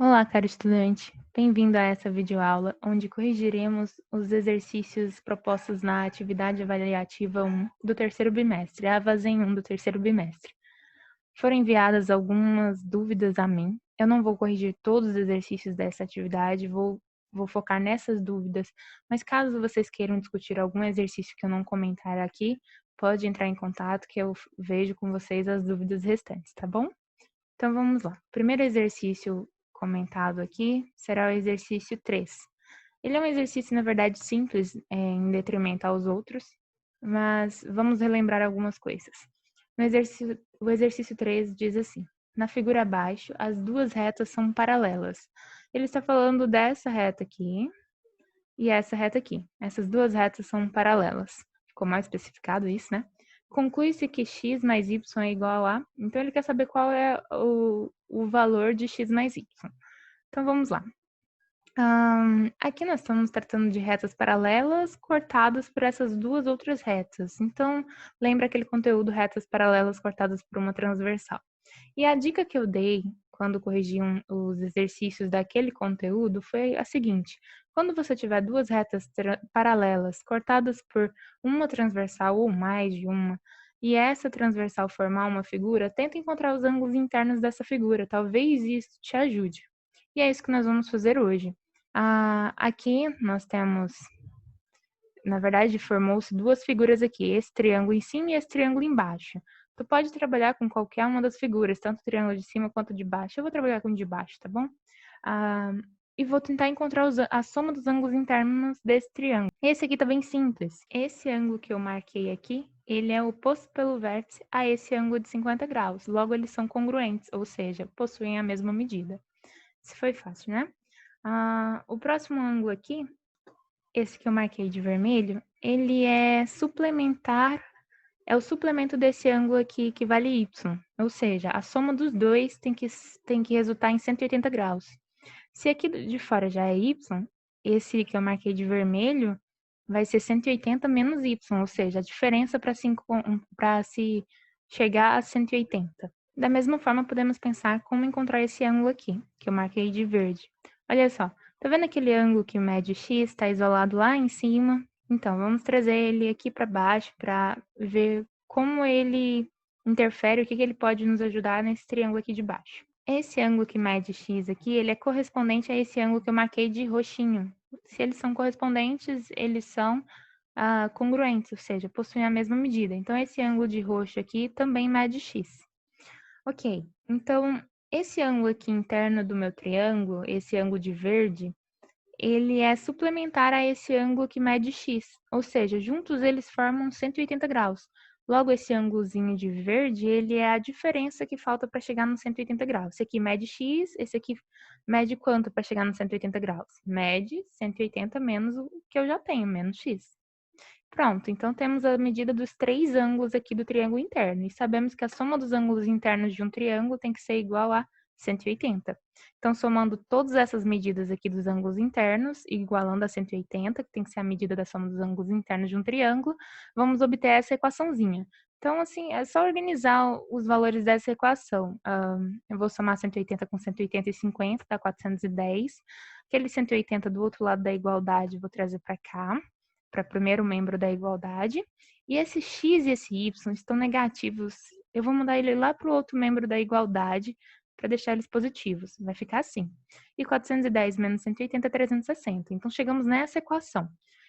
Olá, caro estudante. Bem-vindo a essa videoaula, onde corrigiremos os exercícios propostos na atividade avaliativa 1 do terceiro bimestre, a AVASEM 1 do terceiro bimestre. Foram enviadas algumas dúvidas a mim. Eu não vou corrigir todos os exercícios dessa atividade, vou focar nessas dúvidas, mas caso vocês queiram discutir algum exercício que eu não comentar aqui, pode entrar em contato que eu vejo com vocês as dúvidas restantes, tá bom? Então vamos lá. O primeiro exercício comentado aqui será o exercício 3. Ele é um exercício, na verdade, simples, em detrimento aos outros, mas vamos relembrar algumas coisas. O exercício 3 diz assim: na figura abaixo, as duas retas são paralelas. Ele está falando dessa reta aqui e essa reta aqui. Essas duas retas são paralelas. Ficou mais especificado isso, né? Conclui-se que x mais y é igual a... Então, ele quer saber qual é o valor de x mais y. Então, vamos lá. Aqui nós estamos tratando de retas paralelas cortadas por essas duas outras retas. Então, lembra aquele conteúdo retas paralelas cortadas por uma transversal. E a dica que eu dei quando corrigi os exercícios daquele conteúdo foi a seguinte: quando você tiver duas retas paralelas cortadas por uma transversal ou mais de uma, e essa transversal formar uma figura, tenta encontrar os ângulos internos dessa figura, talvez isso te ajude. E é isso que nós vamos fazer hoje. Aqui nós temos, na verdade, formou-se duas figuras aqui, esse triângulo em cima e esse triângulo embaixo. Tu pode trabalhar com qualquer uma das figuras, tanto o triângulo de cima quanto de baixo. Eu vou trabalhar com o de baixo, tá bom? E vou tentar encontrar a soma dos ângulos internos desse triângulo. Esse aqui tá bem simples. Esse ângulo que eu marquei aqui, ele é oposto pelo vértice a esse ângulo de 50 graus. Logo, eles são congruentes, ou seja, possuem a mesma medida. Isso foi fácil, né? O próximo ângulo aqui, esse que eu marquei de vermelho, ele é suplementar, é o suplemento desse ângulo aqui que vale y. Ou seja, a soma dos dois tem que resultar em 180 graus. Se aqui de fora já é y, esse que eu marquei de vermelho vai ser 180 menos y, ou seja, a diferença para se chegar a 180. Da mesma forma, podemos pensar como encontrar esse ângulo aqui, que eu marquei de verde. Olha só, tá vendo aquele ângulo que mede x, está isolado lá em cima? Então, vamos trazer ele aqui para baixo para ver como ele interfere, o que ele pode nos ajudar nesse triângulo aqui de baixo. Esse ângulo que mede x aqui, ele é correspondente a esse ângulo que eu marquei de roxinho. Se eles são correspondentes, eles são congruentes, ou seja, possuem a mesma medida. Então, esse ângulo de roxo aqui também mede x. Ok, então, esse ângulo aqui interno do meu triângulo, esse ângulo de verde, ele é suplementar a esse ângulo que mede x, ou seja, juntos eles formam 180 graus. Logo, esse ângulozinho de verde, ele é a diferença que falta para chegar no 180 graus. Esse aqui mede x, esse aqui mede quanto para chegar no 180 graus? Mede 180 menos o que eu já tenho, menos x. Pronto, então temos a medida dos três ângulos aqui do triângulo interno. E sabemos que a soma dos ângulos internos de um triângulo tem que ser igual a 180. Então, somando todas essas medidas aqui dos ângulos internos, igualando a 180, que tem que ser a medida da soma dos ângulos internos de um triângulo, vamos obter essa equaçãozinha. Então, assim, é só organizar os valores dessa equação. Eu vou somar 180 com 180 e 50, dá 410. Aquele 180 do outro lado da igualdade, vou trazer para cá, para o primeiro membro da igualdade. E esse x e esse y estão negativos. Eu vou mudar ele lá para o outro membro da igualdade, para deixar eles positivos. Vai ficar assim. E 410 menos 180 é 360. Então, chegamos nessa equação.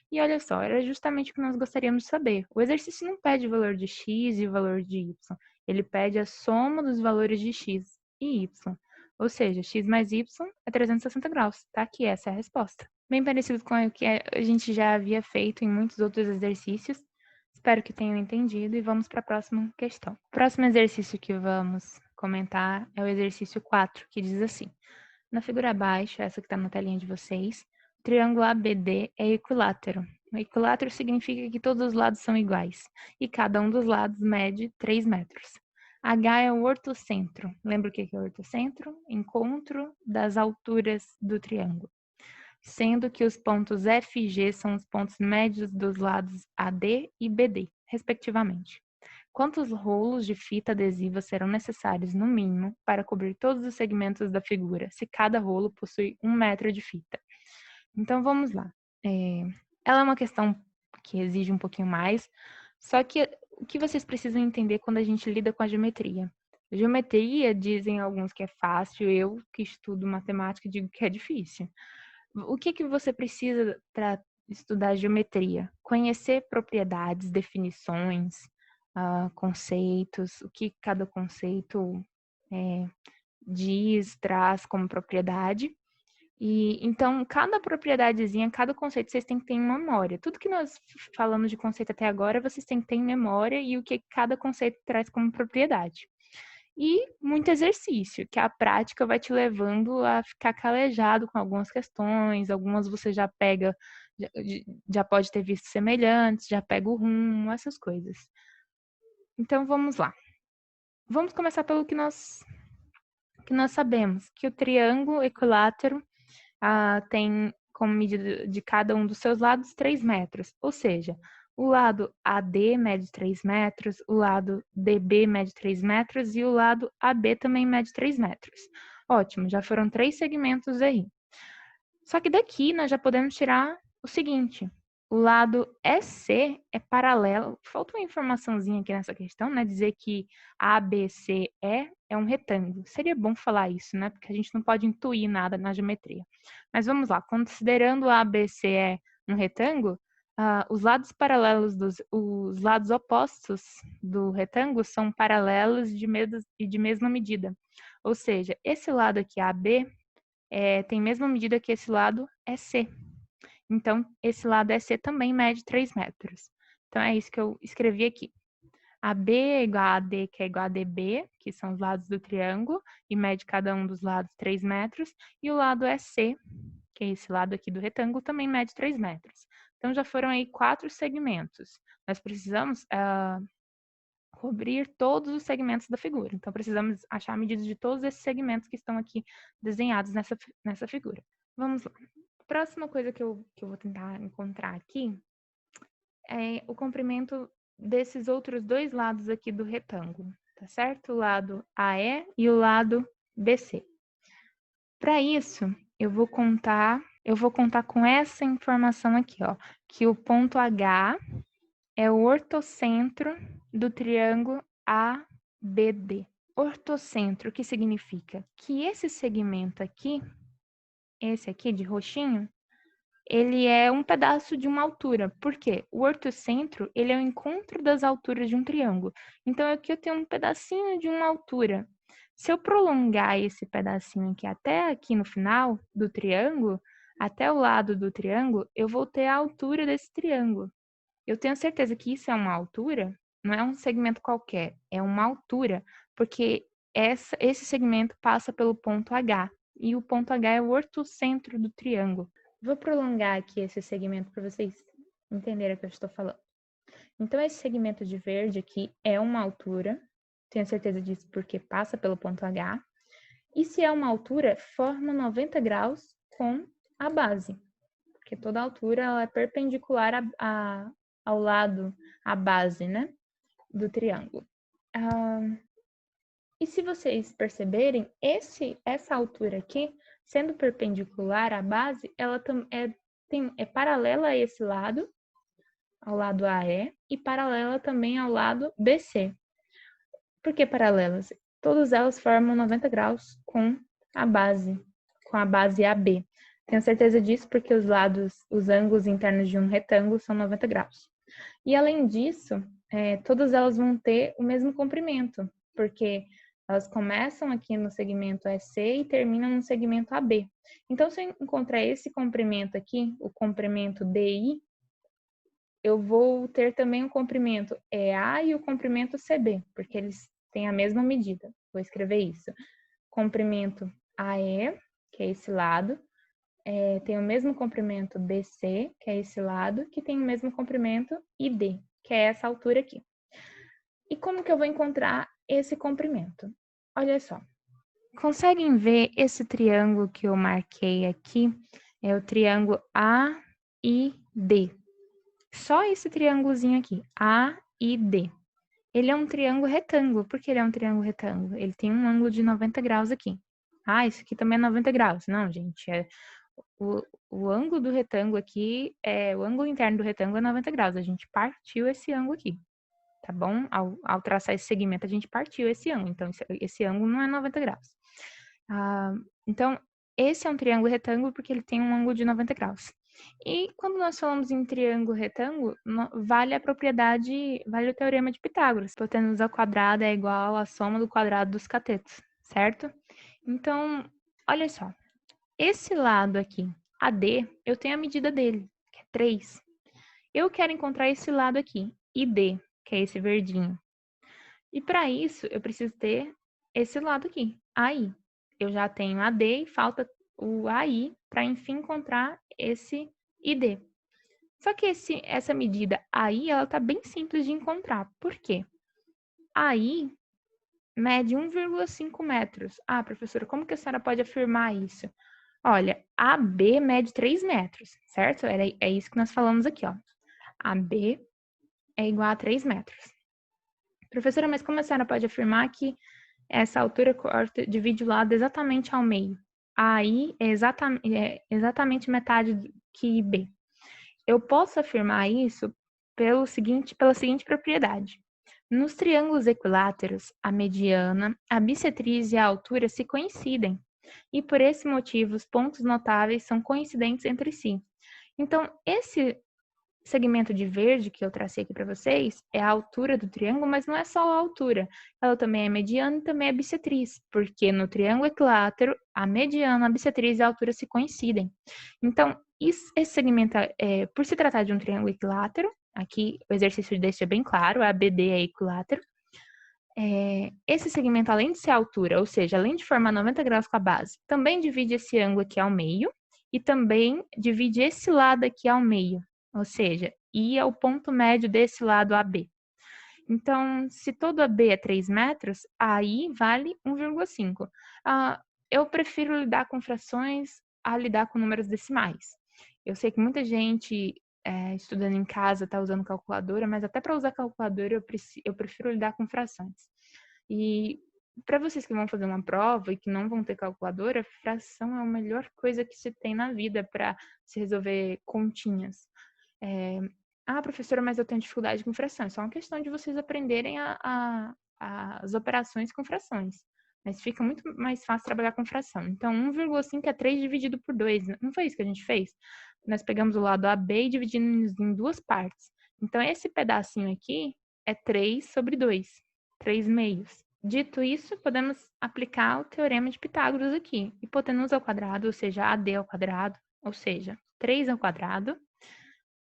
E olha só, era justamente o que nós gostaríamos de saber. O exercício não pede o valor de x e o valor de y. Ele pede a soma dos valores de x e y. Ou seja, x mais y é 360 graus. Tá aqui, essa é a resposta. Bem parecido com o que a gente já havia feito em muitos outros exercícios. Espero que tenham entendido e vamos para a próxima questão. O próximo exercício que vamos comentar é o exercício 4, que diz assim: na figura abaixo, essa que está na telinha de vocês, o triângulo ABD é equilátero. O equilátero significa que todos os lados são iguais e cada um dos lados mede 3 metros. H é o ortocentro. Lembra o que é o ortocentro? Encontro das alturas do triângulo. Sendo que os pontos F e G são os pontos médios dos lados AD e BD, respectivamente. Quantos rolos de fita adesiva serão necessários, no mínimo, para cobrir todos os segmentos da figura, se cada rolo possui 1 metro de fita? Então, vamos lá. Ela é uma questão que exige um pouquinho mais, só que o que vocês precisam entender quando a gente lida com a geometria? Geometria, dizem alguns que é fácil, eu que estudo matemática digo que é difícil. O que você precisa para estudar geometria? Conhecer propriedades, definições, conceitos, o que cada conceito diz, traz como propriedade. E então, cada propriedadezinha, cada conceito, vocês têm que ter em memória. Tudo que nós falamos de conceito até agora, vocês têm que ter em memória e o que cada conceito traz como propriedade. E muito exercício, que a prática vai te levando a ficar calejado com algumas questões, algumas você já pega, já pode ter visto semelhantes, já pega o rumo, essas coisas. Então, vamos lá. Vamos começar pelo que nós sabemos, que o triângulo equilátero tem como medida de cada um dos seus lados 3 metros, ou seja, o lado AD mede 3 metros, o lado DB mede 3 metros e o lado AB também mede 3 metros. Ótimo, já foram 3 segmentos aí. Só que daqui nós já podemos tirar o seguinte, o lado EC é paralelo, falta uma informaçãozinha aqui nessa questão, né? Dizer que ABCE é um retângulo. Seria bom falar isso, né? Porque a gente não pode intuir nada na geometria. Mas vamos lá, considerando ABCE um retângulo, os lados paralelos os lados opostos do retângulo são paralelos e de mesma medida. Ou seja, esse lado aqui, AB, tem mesma medida que esse lado EC. Então, esse lado EC também mede 3 metros. Então, é isso que eu escrevi aqui. AB é igual a AD, que é igual a DB, que são os lados do triângulo, e mede cada um dos lados 3 metros. E o lado EC, que é esse lado aqui do retângulo, também mede 3 metros. Então, já foram aí 4 segmentos. Nós precisamos cobrir todos os segmentos da figura. Então, precisamos achar a medida de todos esses segmentos que estão aqui desenhados nessa figura. Vamos lá. A próxima coisa que eu vou tentar encontrar aqui é o comprimento desses outros dois lados aqui do retângulo, tá certo? O lado AE e o lado BC. Para isso, eu vou contar com essa informação aqui, ó, que o ponto H é o ortocentro do triângulo ABD. Ortocentro, o que significa? Que esse segmento aqui, esse aqui de roxinho, ele é um pedaço de uma altura. Por quê? O ortocentro, ele é o encontro das alturas de um triângulo. Então, aqui eu tenho um pedacinho de uma altura. Se eu prolongar esse pedacinho aqui até aqui no final do triângulo, até o lado do triângulo, eu vou ter a altura desse triângulo. Eu tenho certeza que isso é uma altura, não é um segmento qualquer, é uma altura, porque esse segmento passa pelo ponto H, e o ponto H é o ortocentro do triângulo. Vou prolongar aqui esse segmento para vocês entenderem o que eu estou falando. Então, esse segmento de verde aqui é uma altura, tenho certeza disso porque passa pelo ponto H, e se é uma altura, forma 90 graus com a base, porque toda altura ela é perpendicular ao lado, à base, né, do triângulo. E se vocês perceberem, essa altura aqui, sendo perpendicular à base, ela é paralela a esse lado, ao lado AE, e paralela também ao lado BC. Por que paralelas? Todas elas formam 90 graus com a base AB. Tenho certeza disso porque os ângulos internos de um retângulo são 90 graus. E além disso, todas elas vão ter o mesmo comprimento, porque elas começam aqui no segmento EC e terminam no segmento AB. Então, se eu encontrar esse comprimento aqui, o comprimento DI, eu vou ter também o comprimento EA e o comprimento CB, porque eles têm a mesma medida. Vou escrever isso. Comprimento AE, que é esse lado, tem o mesmo comprimento BC, que é esse lado, que tem o mesmo comprimento ID, que é essa altura aqui. E como que eu vou encontrar esse comprimento? Olha só. Conseguem ver esse triângulo que eu marquei aqui? É o triângulo AID. Só esse triângulozinho aqui, AID. Ele é um triângulo retângulo. Por que ele é um triângulo retângulo? Ele tem um ângulo de 90 graus aqui. Ah, isso aqui também é 90 graus. Não, gente, o ângulo do retângulo aqui, o ângulo interno do retângulo é 90 graus. A gente partiu esse ângulo aqui, tá bom? Ao traçar esse segmento, a gente partiu esse ângulo. Então, esse ângulo não é 90 graus. Então, esse é um triângulo retângulo porque ele tem um ângulo de 90 graus. E quando nós falamos em triângulo retângulo, vale a propriedade, vale o teorema de Pitágoras. Hipotenusa ao quadrado é igual à soma do quadrado dos catetos, certo? Então, olha só. Esse lado aqui, AD, eu tenho a medida dele, que é 3. Eu quero encontrar esse lado aqui, ID, que é esse verdinho. E para isso, eu preciso ter esse lado aqui, AI. Eu já tenho AD e falta o AI para, enfim, encontrar esse ID. Só que essa medida AI, ela tá bem simples de encontrar. Por quê? AI mede 1,5 metros. Ah, professora, como que a senhora pode afirmar isso? Olha, AB mede 3 metros, certo? É isso que nós falamos aqui, ó. AB é igual a 3 metros. Professora, mas como a senhora pode afirmar que essa altura divide o lado exatamente ao meio? AI é exatamente metade que B. Eu posso afirmar isso pela seguinte propriedade. Nos triângulos equiláteros, a mediana, a bissetriz e a altura se coincidem. E por esse motivo, os pontos notáveis são coincidentes entre si. Então, esse segmento de verde que eu tracei aqui para vocês é a altura do triângulo, mas não é só a altura. Ela também é mediana e também é bissetriz, porque no triângulo equilátero, a mediana, a bissetriz e a altura se coincidem. Então, esse segmento, por se tratar de um triângulo equilátero, aqui o exercício deixa bem claro, a ABD é equilátero. Esse segmento, além de ser a altura, ou seja, além de formar 90 graus com a base, também divide esse ângulo aqui ao meio e também divide esse lado aqui ao meio, ou seja, I é o ponto médio desse lado AB. Então, se todo AB é 3 metros, aí vale 1,5. Eu prefiro lidar com frações a lidar com números decimais. Eu sei que muita gente estudando em casa está usando calculadora, mas até para usar calculadora eu prefiro lidar com frações. E para vocês que vão fazer uma prova e que não vão ter calculadora, fração é a melhor coisa que se tem na vida para se resolver continhas. Professora, mas eu tenho dificuldade com fração. É só uma questão de vocês aprenderem as operações com frações. Mas fica muito mais fácil trabalhar com fração. Então, 1,5 é 3 dividido por 2. Não foi isso que a gente fez? Nós pegamos o lado AB e dividimos em duas partes. Então, esse pedacinho aqui é 3 sobre 2. 3 meios. Dito isso, podemos aplicar o teorema de Pitágoras aqui. Hipotenusa ao quadrado, ou seja, AD ao quadrado, ou seja, 3 ao quadrado,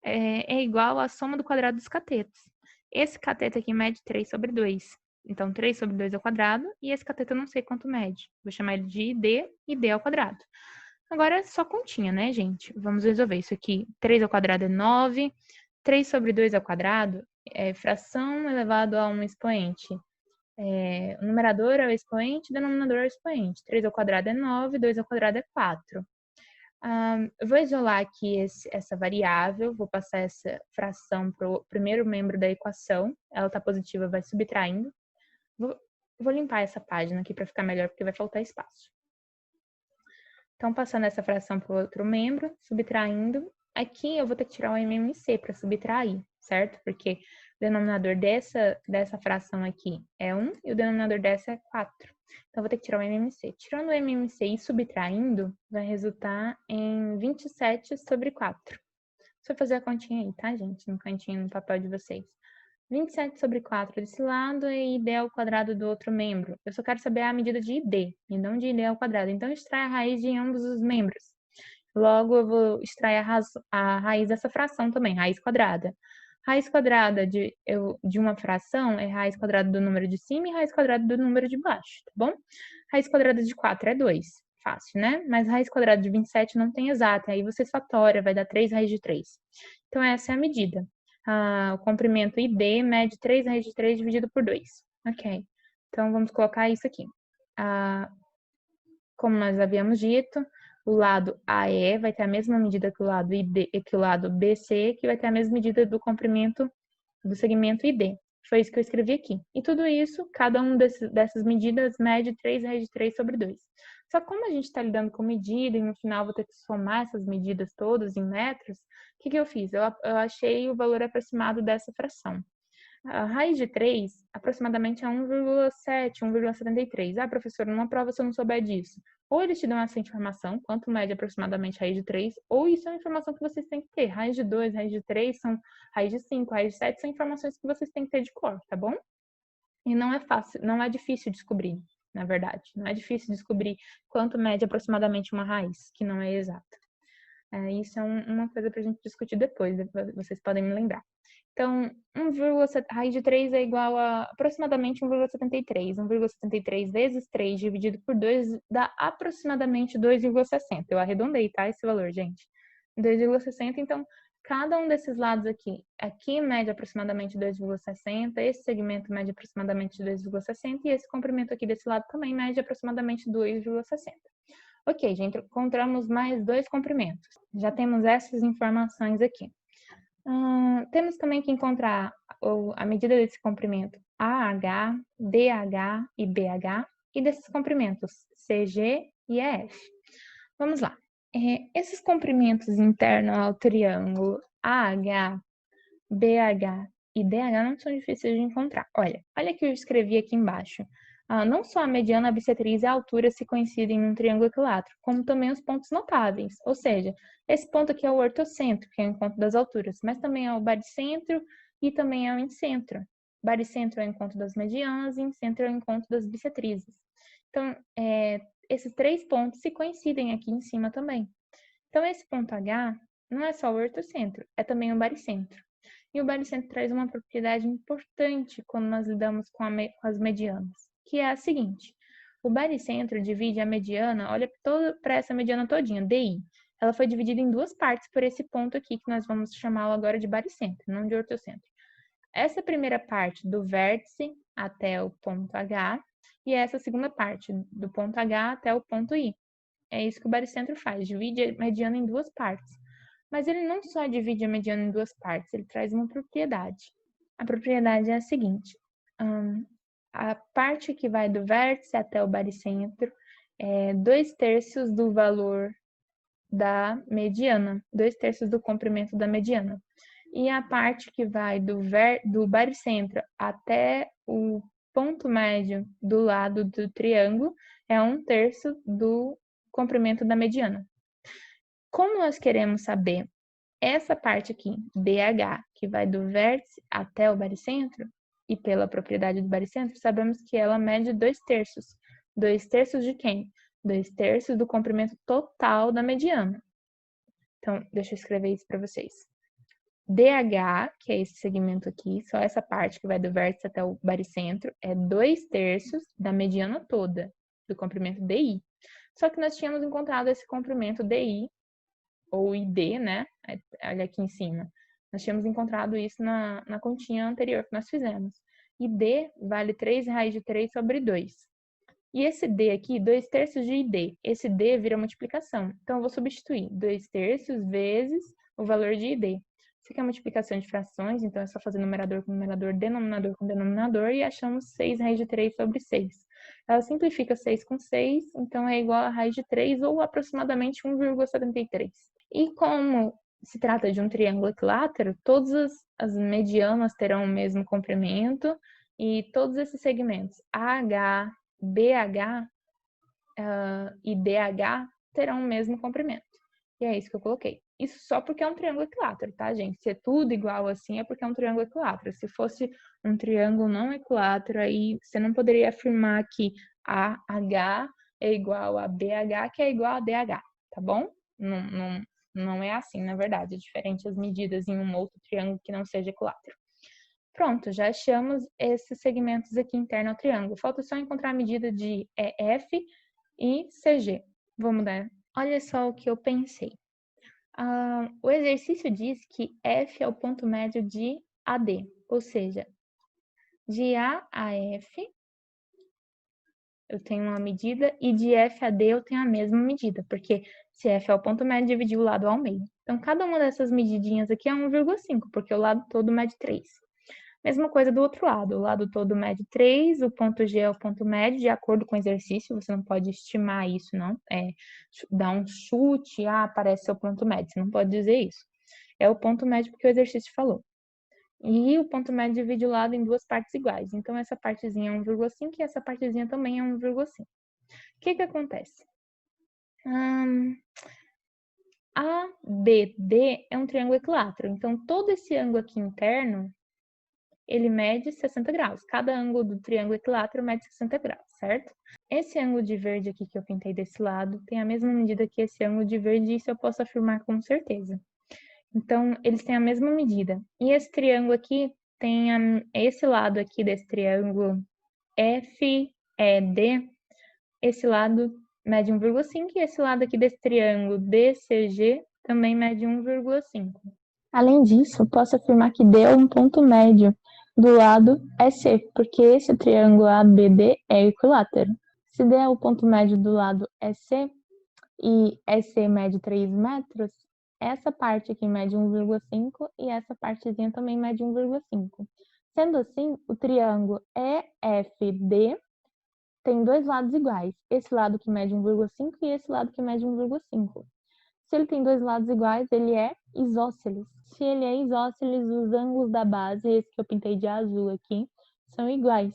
é igual à soma do quadrado dos catetos. Esse cateto aqui mede 3 sobre 2. Então, 3 sobre 2 ao quadrado, e esse cateto eu não sei quanto mede. Vou chamar ele de D e D ao quadrado. Agora é só continha, né, gente? Vamos resolver isso aqui. 3 ao quadrado é 9. 3 sobre 2 ao quadrado é fração elevado a um expoente. O numerador é o expoente, o denominador é o expoente. 3 ao quadrado é 9, 2 ao quadrado é 4. Eu vou isolar aqui essa variável, vou passar essa fração para o primeiro membro da equação. Ela está positiva, vai subtraindo. Vou limpar essa página aqui para ficar melhor, porque vai faltar espaço. Então, passando essa fração para o outro membro, subtraindo. Aqui eu vou ter que tirar o MMC para subtrair, certo? Porque o denominador dessa fração aqui é 1 e o denominador dessa é 4. Então, eu vou ter que tirar o MMC. Tirando o MMC e subtraindo, vai resultar em 27 sobre 4. Só fazer a continha aí, tá, gente? No cantinho, no papel de vocês. 27 sobre 4 desse lado e ID ao quadrado do outro membro. Eu só quero saber a medida de ID, e não de ID ao quadrado. Então, extrai a raiz de ambos os membros. Logo, eu vou extrair a raiz dessa fração também, raiz quadrada. Raiz quadrada de uma fração é raiz quadrada do número de cima e raiz quadrada do número de baixo, tá bom? Raiz quadrada de 4 é 2. Fácil, né? Mas raiz quadrada de 27 não tem exata. Aí você fatora, vai dar 3 raiz de 3. Então, essa é a medida. O comprimento ID mede 3 raiz de 3 dividido por 2. Ok. Então, vamos colocar isso aqui. Como nós havíamos dito, o lado AE vai ter a mesma medida que o lado BC, que vai ter a mesma medida do comprimento do segmento ID. Foi isso que eu escrevi aqui. E tudo isso, cada uma dessas medidas mede 3 raiz de 3 sobre 2. Só que como a gente está lidando com medida e no final vou ter que somar essas medidas todas em metros, o que eu fiz? Eu achei o valor aproximado dessa fração. A raiz de 3 aproximadamente é 1,7, 1,73. Ah, professora, numa prova se eu não souber disso. Ou eles te dão essa informação, quanto mede aproximadamente a raiz de 3, ou isso é uma informação que vocês têm que ter. Raiz de 2, raiz de 3, raiz de 5, raiz de 7 são informações que vocês têm que ter de cor, tá bom? E não é fácil, não é difícil descobrir, na verdade. Não é difícil descobrir quanto mede aproximadamente uma raiz, que não é exata. Isso é uma coisa para a gente discutir depois, vocês podem me lembrar. Então, raiz de 3 é igual a aproximadamente 1,73. 1,73 vezes 3 dividido por 2 dá aproximadamente 2,60. Eu arredondei, tá? Esse valor, gente. 2,60, então, cada um desses lados aqui mede aproximadamente 2,60, esse segmento mede aproximadamente 2,60 e esse comprimento aqui desse lado também mede aproximadamente 2,60. Ok, já encontramos mais 2 comprimentos. Já temos essas informações aqui. Temos também que encontrar a medida desse comprimento AH, DH e BH e desses comprimentos CG e EF. Vamos lá. Esses comprimentos internos ao triângulo AH, BH e DH não são difíceis de encontrar. Olha que eu escrevi aqui embaixo. Não só a mediana, a bissetriz e a altura se coincidem em um triângulo equilátero, como também os pontos notáveis. Ou seja, esse ponto aqui é o ortocentro, que é o encontro das alturas, mas também é o baricentro e também é o incentro. Baricentro é o encontro das medianas e incentro é o encontro das bissetrizes. Então, esses 3 pontos se coincidem aqui em cima também. Então, esse ponto H não é só o ortocentro, é também o baricentro. E o baricentro traz uma propriedade importante quando nós lidamos com as medianas, que é a seguinte: o baricentro divide a mediana, olha para essa mediana todinha, DI. Ela foi dividida em 2 partes por esse ponto aqui, que nós vamos chamá-lo agora de baricentro, não de ortocentro. Essa primeira parte do vértice até o ponto H, e essa segunda parte do ponto H até o ponto I. É isso que o baricentro faz, divide a mediana em 2 partes. Mas ele não só divide a mediana em 2 partes, ele traz uma propriedade. A propriedade é a seguinte: a parte que vai do vértice até o baricentro é 2/3 do valor da mediana, 2/3 do comprimento da mediana. E a parte que vai do baricentro até o ponto médio do lado do triângulo é 1/3 do comprimento da mediana. Como nós queremos saber essa parte aqui, DH, que vai do vértice até o baricentro, e pela propriedade do baricentro, sabemos que ela mede 2/3. 2/3 de quem? 2/3 do comprimento total da mediana. Então, deixa eu escrever isso para vocês. DH, que é esse segmento aqui, só essa parte que vai do vértice até o baricentro, é 2/3 da mediana toda, do comprimento DI. Só que nós tínhamos encontrado esse comprimento DI, ou ID, né? Olha aqui em cima. Nós tínhamos encontrado isso na continha anterior que nós fizemos. ID vale 3 raiz de 3 sobre 2. E esse D aqui, 2/3 de ID. Esse D vira multiplicação. Então, eu vou substituir 2/3 vezes o valor de ID. Isso aqui é multiplicação de frações, então é só fazer numerador com numerador, denominador com denominador, e achamos 6 raiz de 3 sobre 6. Ela simplifica 6 com 6, então é igual a raiz de 3, ou aproximadamente 1,73. E como se trata de um triângulo equilátero, todas as medianas terão o mesmo comprimento, e todos esses segmentos AH, BH e DH terão o mesmo comprimento. E é isso que eu coloquei. Isso só porque é um triângulo equilátero, tá, gente? Se é tudo igual assim, é porque é um triângulo equilátero. Se fosse um triângulo não equilátero, aí você não poderia afirmar que AH é igual a BH, que é igual a DH, tá bom? Não é assim, na verdade. É diferente as medidas em um outro triângulo que não seja equilátero. Pronto, já achamos esses segmentos aqui internos ao triângulo. Falta só encontrar a medida de EF e CG. Vou mudar. Olha só o que eu pensei. O exercício diz que F é o ponto médio de AD, ou seja, de A a F eu tenho uma medida e de F a D eu tenho a mesma medida, porque se F é o ponto médio, dividir o lado ao meio. Então, cada uma dessas medidinhas aqui é 1,5, porque o lado todo mede 3. Mesma coisa do outro lado, o lado todo mede 3, o ponto G é o ponto médio, de acordo com o exercício, você não pode estimar isso, não, dar um chute, parece ser o ponto médio, você não pode dizer isso. É o ponto médio porque o exercício falou. E o ponto médio divide o lado em duas partes iguais, então essa partezinha é 1,5 e essa partezinha também é 1,5. O que acontece? ABD é um triângulo equilátero, então todo esse ângulo aqui interno, ele mede 60 graus. Cada ângulo do triângulo equilátero mede 60 graus, certo? Esse ângulo de verde aqui que eu pintei desse lado tem a mesma medida que esse ângulo de verde, isso eu posso afirmar com certeza. Então, eles têm a mesma medida. E esse triângulo aqui tem esse lado aqui desse triângulo FED, esse lado mede 1,5 e esse lado aqui desse triângulo DCG também mede 1,5. Além disso, posso afirmar que D é um ponto médio do lado EC, porque esse triângulo ABD é equilátero. Se D é o ponto médio do lado EC e EC mede 3 metros, essa parte aqui mede 1,5 e essa partezinha também mede 1,5. Sendo assim, o triângulo EFD tem dois lados iguais, esse lado que mede 1,5 e esse lado que mede 1,5. Se ele tem dois lados iguais, ele é isósceles. Se ele é isósceles, os ângulos da base, esse que eu pintei de azul aqui, são iguais.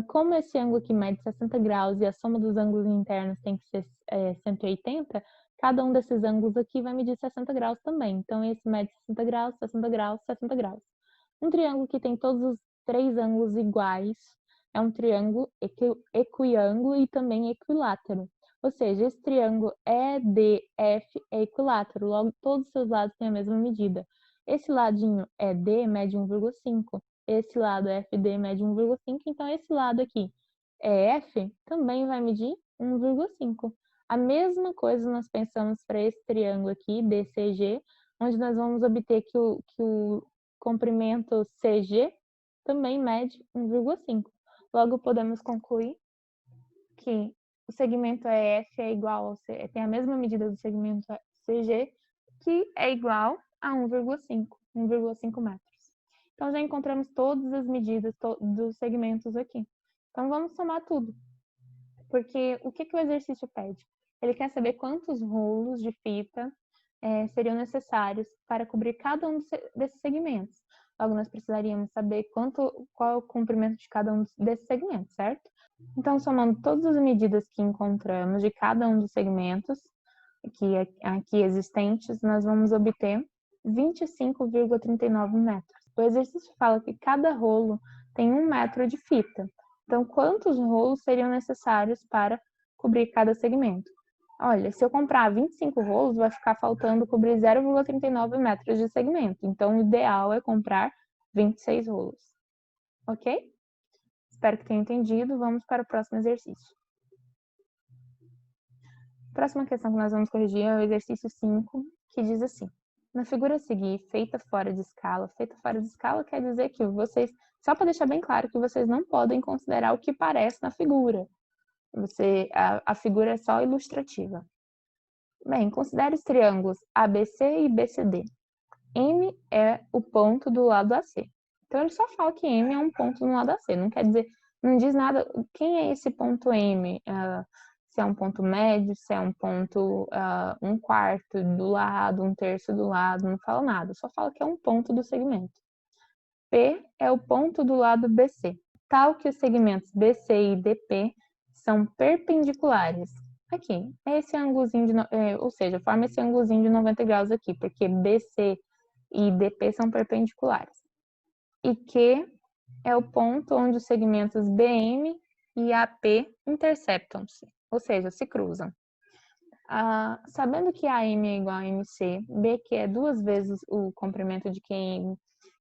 Como esse ângulo aqui mede 60 graus e a soma dos ângulos internos tem que ser 180, cada um desses ângulos aqui vai medir 60 graus também. Então, esse mede 60 graus, 60 graus, 60 graus. Um triângulo que tem todos os três ângulos iguais é um triângulo equiângulo e também equilátero. Ou seja, esse triângulo EDF é equilátero, logo todos os seus lados têm a mesma medida. Esse ladinho ED mede 1,5, esse lado FD mede 1,5, então esse lado aqui EF também vai medir 1,5. A mesma coisa nós pensamos para esse triângulo aqui, DCG, onde nós vamos obter que o comprimento CG também mede 1,5. Logo, podemos concluir que o segmento EF é igual tem a mesma medida do segmento CG, que é igual a 1,5 metros. Então, já encontramos todas as medidas dos segmentos aqui. Então, vamos somar tudo. Porque o que o exercício pede? Ele quer saber quantos rolos de fita seriam necessários para cobrir cada um desses segmentos. Logo, nós precisaríamos saber qual é o comprimento de cada um desses segmentos, certo? Então, somando todas as medidas que encontramos de cada um dos segmentos aqui existentes, nós vamos obter 25,39 metros. O exercício fala que cada rolo tem 1 metro de fita. Então, quantos rolos seriam necessários para cobrir cada segmento? Olha, se eu comprar 25 rolos, vai ficar faltando cobrir 0,39 metros de segmento. Então, o ideal é comprar 26 rolos. Ok? Espero que tenha entendido. Vamos para o próximo exercício. A próxima questão que nós vamos corrigir é o exercício 5, que diz assim. Na figura a seguir, feita fora de escala quer dizer que vocês, só para deixar bem claro que vocês não podem considerar o que parece na figura. A figura é só ilustrativa. Bem, considere os triângulos ABC e BCD. M é o ponto do lado AC. Então, ele só fala que M é um ponto no lado AC. Não quer dizer, não diz nada. Quem é esse ponto M? Se é um ponto médio, se é um ponto 1/4 do lado, 1/3 do lado, não fala nada. Só fala que é um ponto do segmento. P é o ponto do lado BC. Tal que os segmentos BC e DP são perpendiculares. Aqui, esse ângulozinho, ou seja, forma esse ângulozinho de 90 graus aqui, porque BC e DP são perpendiculares. E Q é o ponto onde os segmentos BM e AP interceptam-se, ou seja, se cruzam. Sabendo que AM é igual a MC, BQ é 2 vezes o comprimento de QM,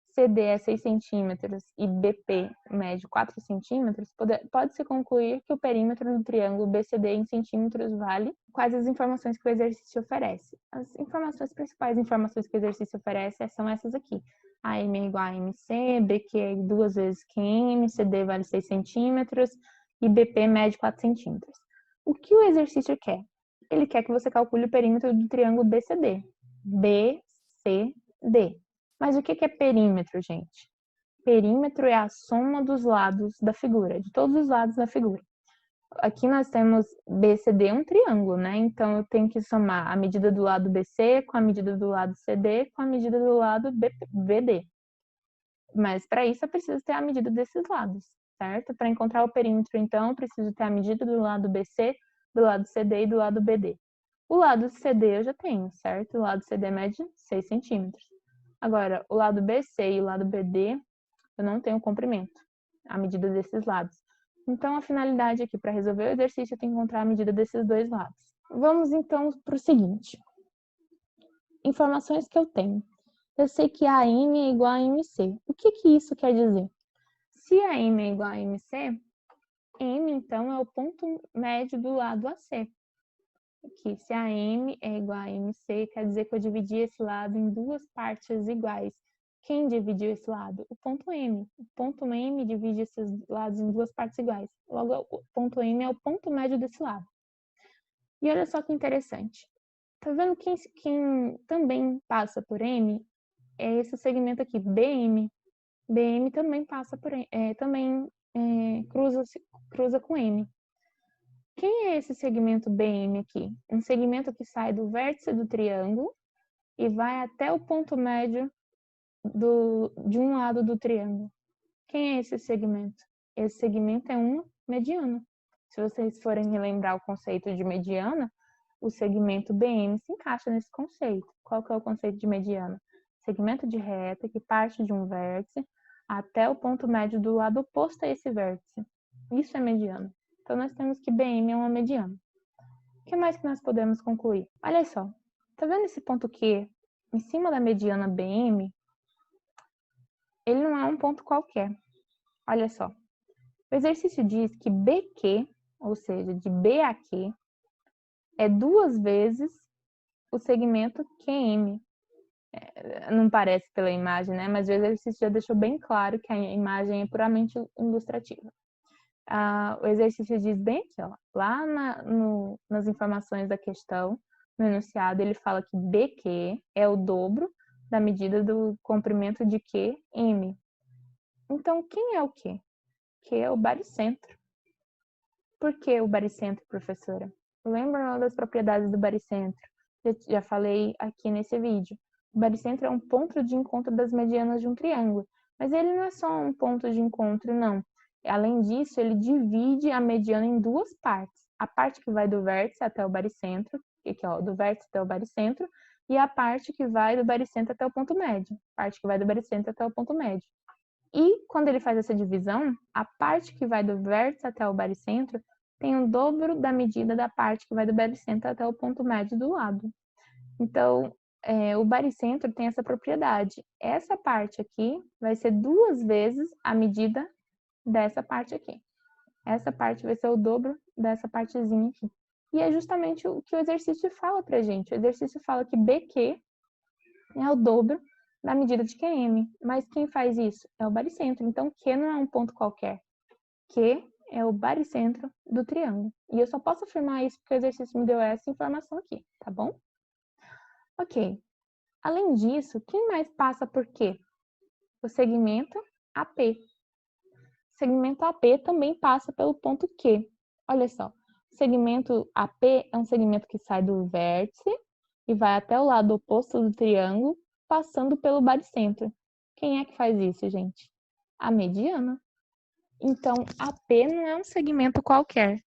CD é 6 centímetros e BP mede 4 centímetros, pode-se concluir que o perímetro do triângulo BCD em centímetros vale quais as informações que o exercício oferece. As principais informações que o exercício oferece são essas aqui. AM é igual a MC, BQ é 2 vezes QM, CD vale 6 centímetros e BP mede 4 centímetros. O que o exercício quer? Ele quer que você calcule o perímetro do triângulo BCD. BCD. Mas o que é perímetro, gente? Perímetro é a soma dos lados da figura, de todos os lados da figura. Aqui nós temos BCD um triângulo, né? Então, eu tenho que somar a medida do lado BC com a medida do lado CD com a medida do lado BD. Mas, para isso, eu preciso ter a medida desses lados, certo? Para encontrar o perímetro, então, eu preciso ter a medida do lado BC, do lado CD e do lado BD. O lado CD eu já tenho, certo? O lado CD mede 6 centímetros. Agora, o lado BC e o lado BD, eu não tenho comprimento, a medida desses lados. Então, a finalidade aqui para resolver o exercício é que encontrar a medida desses dois lados. Vamos, então, para o seguinte. Informações que eu tenho. Eu sei que AM é igual a MC. O que isso quer dizer? Se AM é igual a MC, M, então, é o ponto médio do lado AC. Aqui, se AM é igual a MC, quer dizer que eu dividi esse lado em duas partes iguais. Quem dividiu esse lado? O ponto M. O ponto M divide esses lados em duas partes iguais. Logo, o ponto M é o ponto médio desse lado. E olha só que interessante. Tá vendo quem também passa por M? É esse segmento aqui, BM. BM também passa por M, cruza com M. Quem é esse segmento BM aqui? Um segmento que sai do vértice do triângulo e vai até o ponto médio de um lado do triângulo. Quem é esse segmento? Esse segmento é uma mediana. Se vocês forem relembrar o conceito de mediana, o segmento BM se encaixa nesse conceito. Qual que é o conceito de mediana? Segmento de reta que parte de um vértice até o ponto médio do lado oposto a esse vértice. Isso é mediana. Então, nós temos que BM é uma mediana. O que mais que nós podemos concluir? Olha só, tá vendo esse ponto Q em cima da mediana BM? Ele não é um ponto qualquer. Olha só, o exercício diz que BQ, ou seja, de B a Q, é 2 vezes o segmento QM. Não parece pela imagem, né? Mas o exercício já deixou bem claro que a imagem é puramente ilustrativa. O exercício diz bem aqui, ó, lá nas informações da questão, no enunciado, ele fala que BQ é o dobro da medida do comprimento de QM. Então, quem é o Q? Q é o baricentro. Por que o baricentro, professora? Lembra das propriedades do baricentro? Já falei aqui nesse vídeo. O baricentro é um ponto de encontro das medianas de um triângulo, mas ele não é só um ponto de encontro, não. Além disso, ele divide a mediana em duas partes. A parte que vai do vértice até o baricentro, aqui, ó, do vértice até o baricentro, e a parte que vai do baricentro até o ponto médio. A parte que vai do baricentro até o ponto médio. E quando ele faz essa divisão, a parte que vai do vértice até o baricentro tem o dobro da medida da parte que vai do baricentro até o ponto médio do lado. Então, o baricentro tem essa propriedade. Essa parte aqui vai ser 2 vezes a medida dessa parte aqui. Essa parte vai ser o dobro dessa partezinha aqui. E é justamente o que o exercício fala pra gente. O exercício fala que BQ é o dobro da medida de QM. Mas quem faz isso? É o baricentro. Então, Q não é um ponto qualquer. Q é o baricentro do triângulo. E eu só posso afirmar isso porque o exercício me deu essa informação aqui, tá bom? Ok. Além disso, quem mais passa por Q? O segmento AP. O segmento AP também passa pelo ponto Q. Olha só, o segmento AP é um segmento que sai do vértice e vai até o lado oposto do triângulo, passando pelo baricentro. Quem é que faz isso, gente? A mediana. Então, AP não é um segmento qualquer.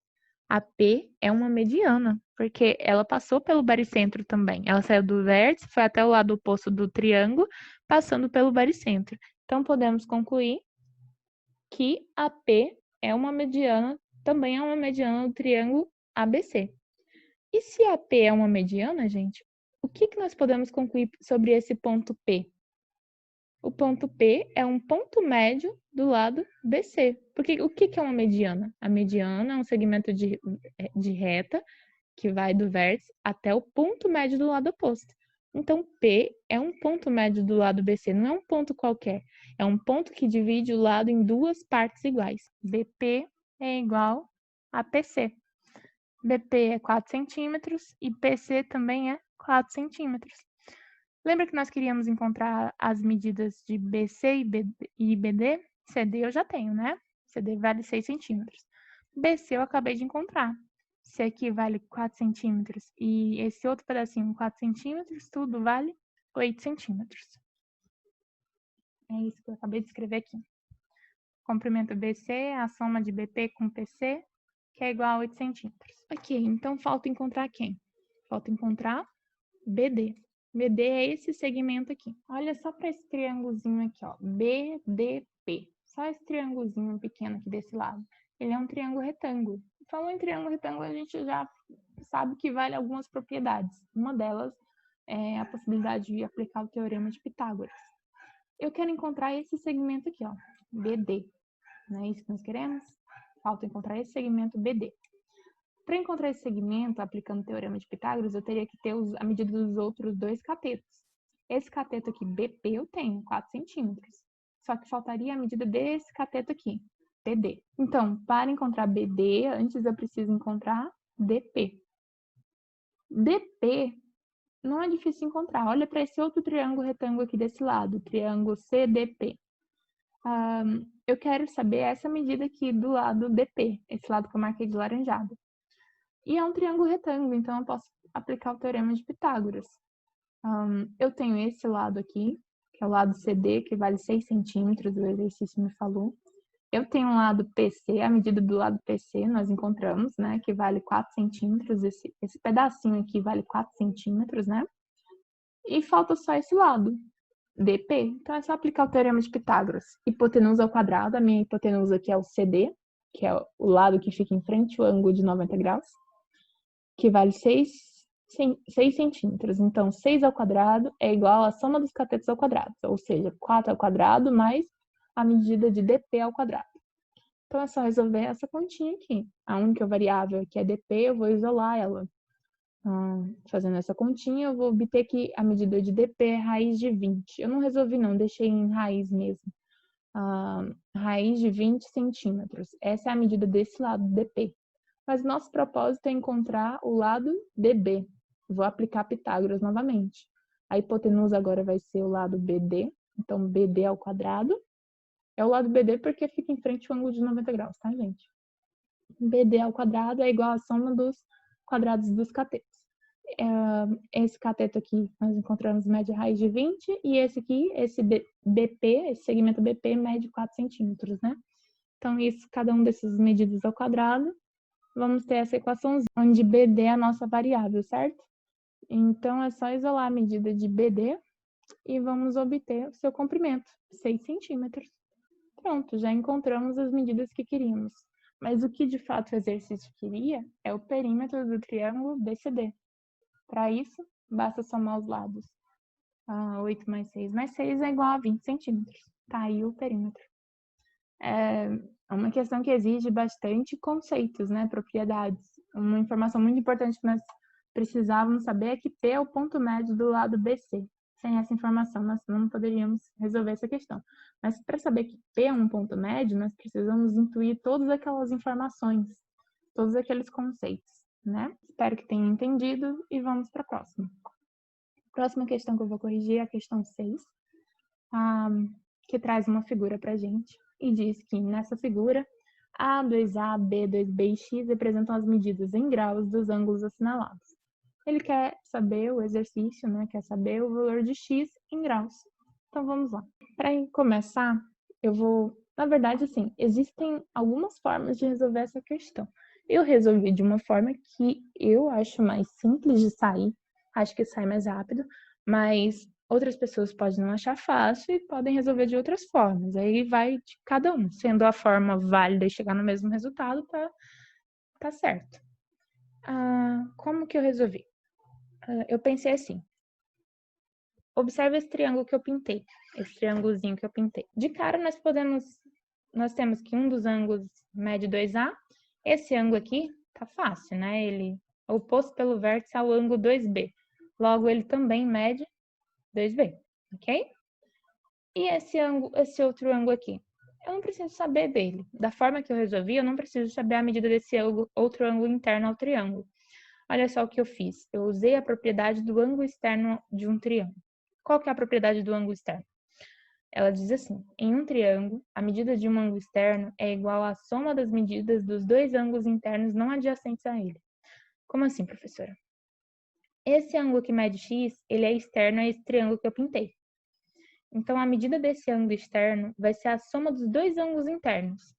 AP é uma mediana, porque ela passou pelo baricentro também. Ela saiu do vértice, foi até o lado oposto do triângulo, passando pelo baricentro. Então, podemos concluir que AP é uma mediana, também é uma mediana do triângulo ABC. E se AP é uma mediana, gente, o que nós podemos concluir sobre esse ponto P? O ponto P é um ponto médio do lado BC. Porque o que é uma mediana? A mediana é um segmento de reta que vai do vértice até o ponto médio do lado oposto. Então, P é um ponto médio do lado BC, não é um ponto qualquer. É um ponto que divide o lado em duas partes iguais. BP é igual a PC. BP é 4 centímetros e PC também é 4 centímetros. Lembra que nós queríamos encontrar as medidas de BC e BD? CD eu já tenho, né? CD vale 6 centímetros. BC eu acabei de encontrar. Se aqui vale 4 centímetros e esse outro pedacinho 4 centímetros, tudo vale 8 centímetros. É isso que eu acabei de escrever aqui. Comprimento BC, a soma de BP com PC, que é igual a 8 centímetros. Ok, então falta encontrar quem? Falta encontrar BD. BD é esse segmento aqui. Olha só para esse triângulozinho aqui, ó, BDP. Só esse triângulozinho pequeno aqui desse lado. Ele é um triângulo retângulo. Falando em triângulo retângulo, a gente já sabe que vale algumas propriedades. Uma delas é a possibilidade de aplicar o teorema de Pitágoras. Eu quero encontrar esse segmento aqui, ó, BD. Não é isso que nós queremos? Falta encontrar esse segmento BD. Para encontrar esse segmento, aplicando o teorema de Pitágoras, eu teria que ter a medida dos outros dois catetos. Esse cateto aqui, BP, eu tenho 4 centímetros. Só que faltaria a medida desse cateto aqui, BD. Então, para encontrar BD, antes eu preciso encontrar DP. DP não é difícil encontrar. Olha para esse outro triângulo retângulo aqui desse lado, triângulo CDP. Eu quero saber essa medida aqui do lado DP, esse lado que eu marquei de laranjado. E é um triângulo retângulo, então eu posso aplicar o teorema de Pitágoras. Eu tenho esse lado aqui, que é o lado CD, que vale 6 centímetros, o exercício me falou. Eu tenho um lado PC, a medida do lado PC nós encontramos, né, que vale 4 centímetros, esse pedacinho aqui vale 4 centímetros, né? E falta só esse lado, DP. Então é só aplicar o teorema de Pitágoras. Hipotenusa ao quadrado, a minha hipotenusa aqui é o CD, que é o lado que fica em frente ao ângulo de 90 graus, que vale 6 centímetros. Então, 6 ao quadrado é igual à soma dos catetos ao quadrado, ou seja, 4 ao quadrado mais a medida de DP ao quadrado. Então, é só resolver essa continha aqui. A única variável aqui é DP, eu vou isolar ela. Fazendo essa continha, eu vou obter que a medida de DP é raiz de 20. Eu não resolvi não, deixei em raiz mesmo. Raiz de 20 centímetros. Essa é a medida desse lado DP. Mas nosso propósito é encontrar o lado DB. Vou aplicar Pitágoras novamente. A hipotenusa agora vai ser o lado BD. Então, BD ao quadrado. É o lado BD porque fica em frente ao ângulo de 90 graus, tá, gente? BD ao quadrado é igual à soma dos quadrados dos catetos. Esse cateto aqui, nós encontramos média raiz de 20. E esse aqui, esse BP, esse segmento BP, mede 4 centímetros, né? Então, isso, cada um desses medidas ao quadrado. Vamos ter essa equação onde BD é a nossa variável, certo? Então, é só isolar a medida de BD e vamos obter o seu comprimento, 6 centímetros. Pronto, já encontramos as medidas que queríamos. Mas o que de fato o exercício queria é o perímetro do triângulo BCD. Para isso, basta somar os lados. 8 mais 6 mais 6 é igual a 20 centímetros. Tá aí o perímetro. É uma questão que exige bastante conceitos, né, propriedades. Uma informação muito importante que nós precisávamos saber é que P é o ponto médio do lado BC. Sem essa informação, nós não poderíamos resolver essa questão. Mas para saber que P é um ponto médio, nós precisamos intuir todas aquelas informações, todos aqueles conceitos, né? Espero que tenham entendido e vamos para a próxima. A próxima questão que eu vou corrigir é a questão 6, que traz uma figura para a gente. E diz que nessa figura, A, 2A, B, 2B e X representam as medidas em graus dos ângulos assinalados. Ele quer saber o exercício, né? Quer saber o valor de X em graus. Então, vamos lá. Para começar, eu vou... Na verdade, assim, existem algumas formas de resolver essa questão. Eu resolvi de uma forma que eu acho mais simples de sair. Acho que sai mais rápido, mas... outras pessoas podem não achar fácil e podem resolver de outras formas. Aí vai de cada um. Sendo a forma válida e chegar no mesmo resultado, tá certo. Como que eu resolvi? Eu pensei assim. Observe esse triângulo que eu pintei. Esse triângulozinho que eu pintei. De cara, nós temos que um dos ângulos mede 2A. Esse ângulo aqui tá fácil, né? Ele é oposto pelo vértice ao ângulo 2B. Logo, ele também mede 2B, ok? E esse outro ângulo aqui? Eu não preciso saber dele. Da forma que eu resolvi, eu não preciso saber a medida desse outro ângulo interno ao triângulo. Olha só o que eu fiz. Eu usei a propriedade do ângulo externo de um triângulo. Qual que é a propriedade do ângulo externo? Ela diz assim, em um triângulo, a medida de um ângulo externo é igual à soma das medidas dos dois ângulos internos não adjacentes a ele. Como assim, professora? Esse ângulo que mede x, ele é externo a esse triângulo que eu pintei. Então, a medida desse ângulo externo vai ser a soma dos dois ângulos internos.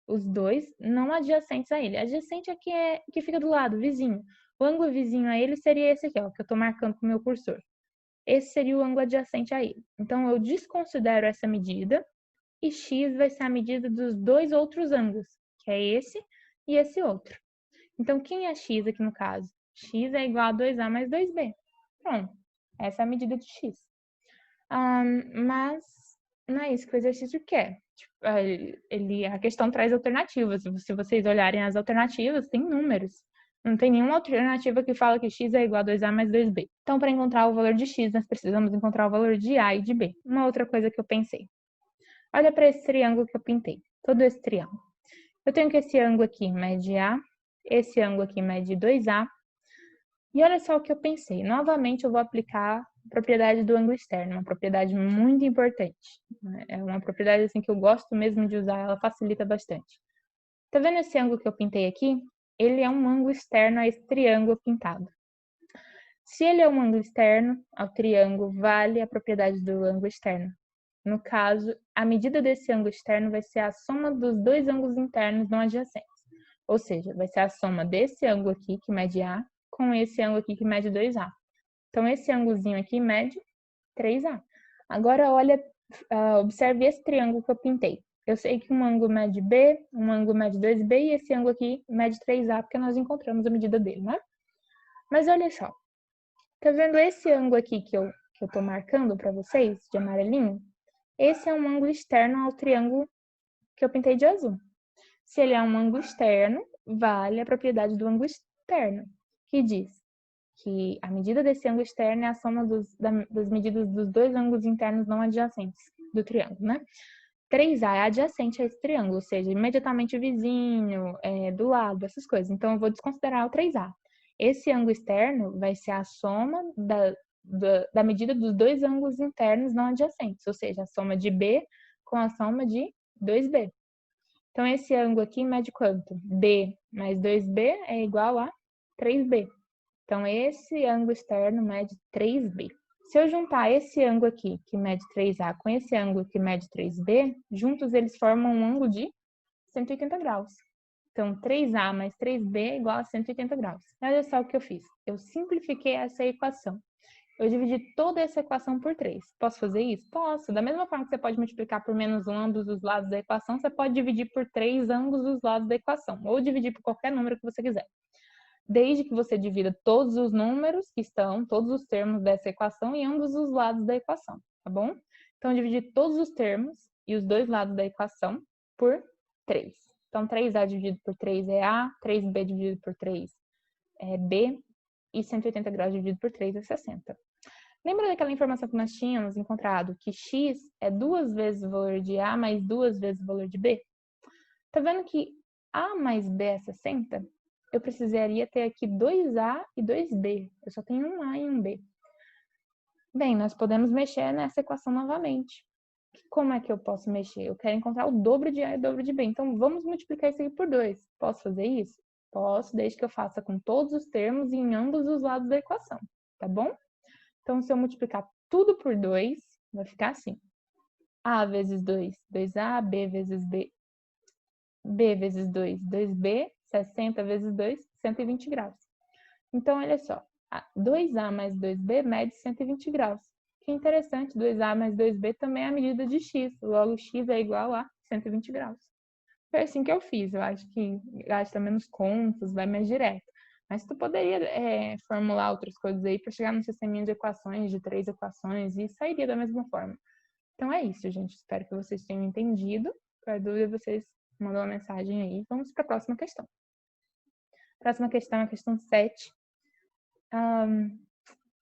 Os dois não adjacentes a ele. Adjacente aqui é que fica do lado, vizinho. O ângulo vizinho a ele seria esse aqui, ó, que eu estou marcando com o meu cursor. Esse seria o ângulo adjacente a ele. Então, eu desconsidero essa medida e x vai ser a medida dos dois outros ângulos, que é esse e esse outro. Então, quem é x aqui no caso? X é igual a 2a mais 2b. Pronto, essa é a medida de x. Mas não é isso que o exercício quer. A questão traz alternativas. Se vocês olharem as alternativas, tem números. Não tem nenhuma alternativa que fala que x é igual a 2a mais 2b. Então, para encontrar o valor de x, nós precisamos encontrar o valor de a e de b. Uma outra coisa que eu pensei. Olha para esse triângulo que eu pintei. Todo esse triângulo. Eu tenho que esse ângulo aqui mede a, esse ângulo aqui mede 2a. E olha só o que eu pensei. Novamente, eu vou aplicar a propriedade do ângulo externo, uma propriedade muito importante. É uma propriedade assim que eu gosto mesmo de usar, ela facilita bastante. Tá vendo esse ângulo que eu pintei aqui? Ele é um ângulo externo a esse triângulo pintado. Se ele é um ângulo externo ao triângulo, vale a propriedade do ângulo externo. No caso, a medida desse ângulo externo vai ser a soma dos dois ângulos internos não adjacentes. Ou seja, vai ser a soma desse ângulo aqui, que mede A, com esse ângulo aqui, que mede 2A. Então, esse ângulozinho aqui mede 3A. Agora, olha, observe esse triângulo que eu pintei. Eu sei que um ângulo mede B, um ângulo mede 2B e esse ângulo aqui mede 3A, porque nós encontramos a medida dele, né? Mas olha só. Tá vendo esse ângulo aqui que eu tô marcando para vocês, de amarelinho? Esse é um ângulo externo ao triângulo que eu pintei de azul. Se ele é um ângulo externo, vale a propriedade do ângulo externo, que diz que a medida desse ângulo externo é a soma das medidas dos dois ângulos internos não adjacentes do triângulo, né? 3A é adjacente a esse triângulo, ou seja, imediatamente vizinho, do lado, essas coisas. Então, eu vou desconsiderar o 3A. Esse ângulo externo vai ser a soma da medida dos dois ângulos internos não adjacentes, ou seja, a soma de B com a soma de 2B. Então, esse ângulo aqui mede quanto? B mais 2B é igual a 3B. Então, esse ângulo externo mede 3B. Se eu juntar esse ângulo aqui, que mede 3A, com esse ângulo que mede 3B, juntos eles formam um ângulo de 180 graus. Então, 3A mais 3B é igual a 180 graus. Olha só o que eu fiz. Eu simplifiquei essa equação. Eu dividi toda essa equação por 3. Posso fazer isso? Posso. Da mesma forma que você pode multiplicar por menos 1 ambos os lados da equação, você pode dividir por 3 ambos os lados da equação. Ou dividir por qualquer número que você quiser. Desde que você divida todos os números que estão, todos os termos dessa equação em ambos os lados da equação, tá bom? Então, eu dividi todos os termos e os dois lados da equação por 3. Então, 3A dividido por 3 é A, 3B dividido por 3 é B, e 180 graus dividido por 3 é 60. Lembra daquela informação que nós tínhamos encontrado, que x é 2 vezes o valor de A mais 2 vezes o valor de B? Tá vendo que A mais B é 60? Eu precisaria ter aqui 2A e 2B. Eu só tenho um A e um B. Bem, nós podemos mexer nessa equação novamente. Como é que eu posso mexer? Eu quero encontrar o dobro de A e o dobro de B. Então, vamos multiplicar isso aqui por 2. Posso fazer isso? Posso, desde que eu faça com todos os termos e em ambos os lados da equação. Tá bom? Então, se eu multiplicar tudo por 2, vai ficar assim. A vezes 2, 2A. B vezes B, B vezes 2, 2B. 60 vezes 2, 120 graus. Então, olha só. 2A mais 2B mede 120 graus. Que interessante, 2A mais 2B também é a medida de x. Logo, x é igual a 120 graus. Foi assim que eu fiz. Eu acho que gasta menos contas, vai mais direto. Mas tu poderia formular outras coisas aí para chegar no sisteminha de equações, de 3 equações, e sairia da mesma forma. Então é isso, gente. Espero que vocês tenham entendido. Qualquer dúvida, vocês mandam uma mensagem aí. Vamos para a próxima questão. Próxima questão é a questão 7,